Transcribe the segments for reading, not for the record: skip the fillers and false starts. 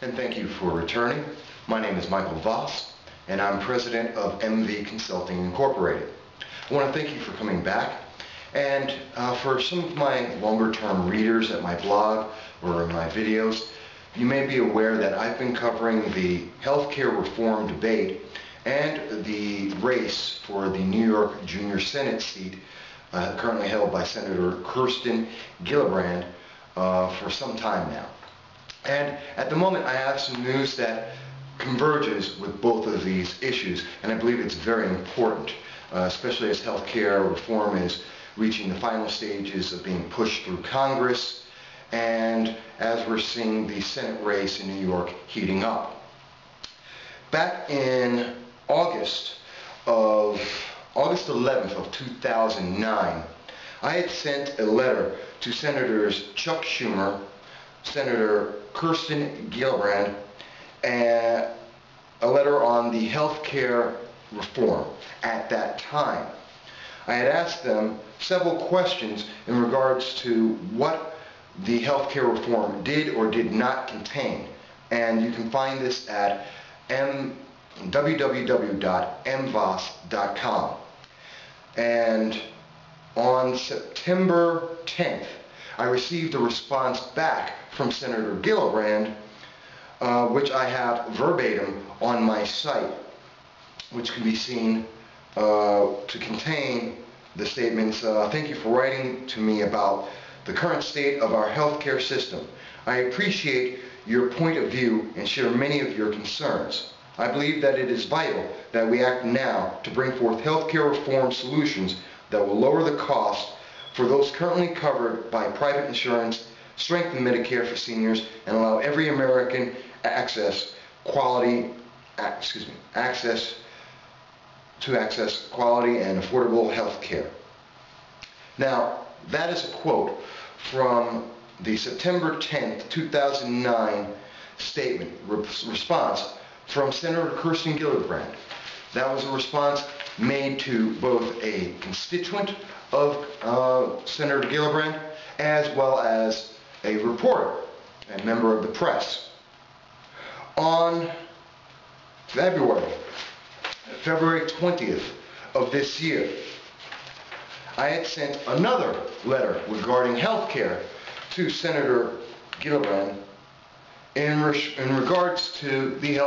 And thank you for returning. My name is Michael Vass, and I'm president of MV Consulting Incorporated. I want to thank you for coming back, and for some of my longer-term readers at my blog or in my videos, you may be aware that I've been covering the healthcare reform debate and the race for the New York Junior Senate seat currently held by Senator Kirsten Gillibrand for some time now. And at the moment I have some news that converges with both of these issues, and I believe it's very important, especially as healthcare reform is reaching the final stages of being pushed through Congress, and as we're seeing the Senate race in New York heating up. Back in August 11th of 2009, I had sent a letter to Senators Chuck Schumer, Senator Kirsten Gillibrand, and a letter on the health care reform at that time. I had asked them several questions in regards to what the health care reform did or did not contain. And you can find this at www.mvass.com. And on September 10th, I received a response back from Senator Gillibrand, which I have verbatim on my site, which can be seen to contain the statements, "Thank you for writing to me about the current state of our healthcare system. I appreciate your point of view and share many of your concerns. I believe that it is vital that we act now to bring forth healthcare reform solutions that will lower the cost for those currently covered by private insurance, strengthen Medicare for seniors, and allow every American access quality and affordable health care." Now, that is a quote from the September 10th, 2009 statement, response from Senator Kirsten Gillibrand. That was a response made to both a constituent of Senator Gillibrand as well as a reporter, a member of the press. On February 20th of this year, I had sent another letter regarding health care to Senator Gillibrand in regards to the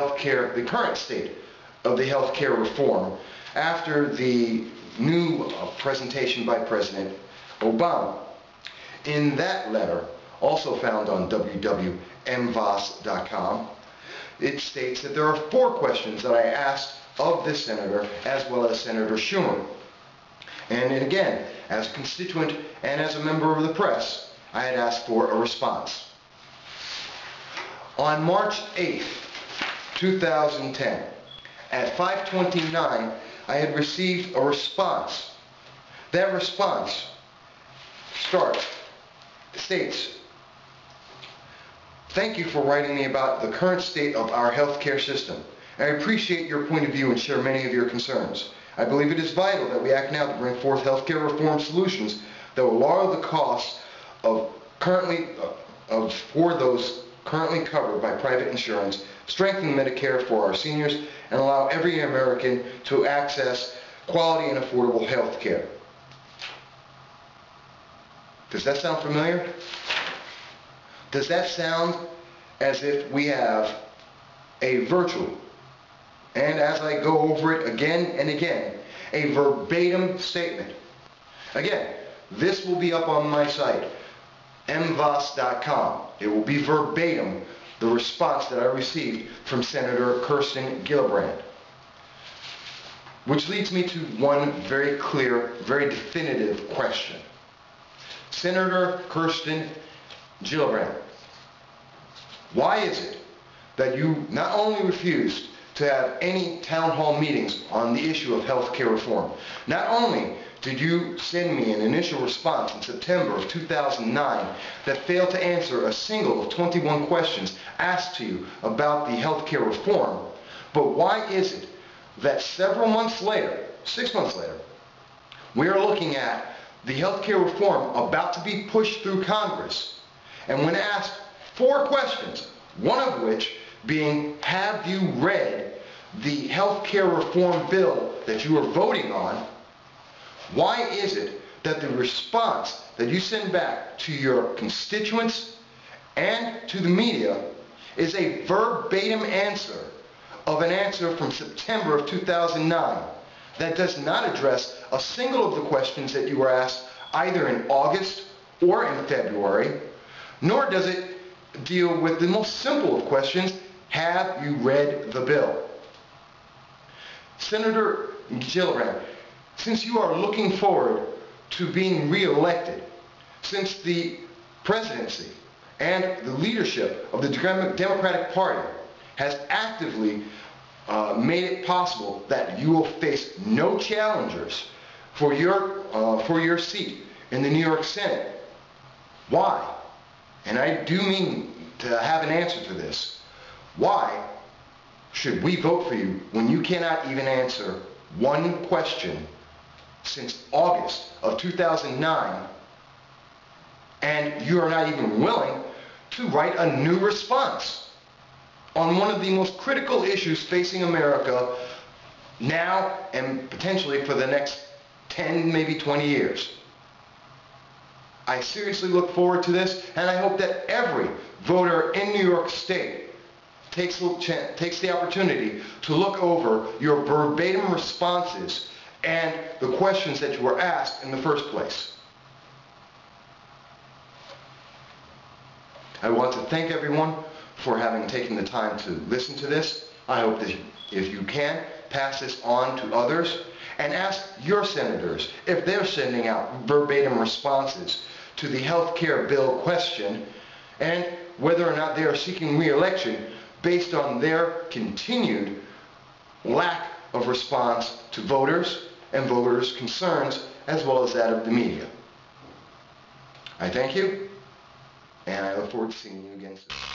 current state of the health care reform after the new presentation by President Obama. In that letter, also found on www.mvass.com, it states that there are 4 questions that I asked of this senator as well as Senator Schumer. And again, as a constituent and as a member of the press, I had asked for a response. On March 8th, 2010, at 5:29, I had received a response. That response states, "Thank you for writing me about the current state of our healthcare system. I appreciate your point of view and share many of your concerns. I believe it is vital that we act now to bring forth healthcare reform solutions that will lower the costs for those currently covered by private insurance, strengthen Medicare for our seniors, and allow every American to access quality and affordable health care." Does that sound familiar? Does that sound as if we have a virtual, and as I go over it again and again, a verbatim statement? Again, this will be up on my site, mvass.com. It will be verbatim the response that I received from Senator Kirsten Gillibrand. Which leads me to one very clear, very definitive question. Senator Kirsten Gillibrand, why is it that you not only refused to have any town hall meetings on the issue of health care reform? Not only did you send me an initial response in September of 2009 that failed to answer a single of 21 questions asked to you about the health care reform, but why is it that several months later, 6 months later, we are looking at the health care reform about to be pushed through Congress, and when asked 4 questions, one of which being, have you read the health care reform bill that you are voting on? Why is it that the response that you send back to your constituents and to the media is a verbatim answer of an answer from September of 2009 that does not address a single of the questions that you were asked either in August or in February, nor does it deal with the most simple of questions: have you read the bill? Senator Gillibrand, since you are looking forward to being re-elected, since the presidency and the leadership of the Democratic Party has actively made it possible that you will face no challengers for your seat in the New York Senate, why, and I do mean to have an answer to this, why should we vote for you when you cannot even answer one question since August of 2009, and you are not even willing to write a new response on one of the most critical issues facing America now and potentially for the next 10, maybe 20 years? I seriously look forward to this, and I hope that every voter in New York State takes the opportunity to look over your verbatim responses and the questions that you were asked in the first place. I want to thank everyone for having taken the time to listen to this. I hope that if you can, pass this on to others and ask your senators if they're sending out verbatim responses to the health care bill question and whether or not they are seeking re-election based on their continued lack of response to voters and voters' concerns, as well as that of the media. I thank you, and I look forward to seeing you again soon.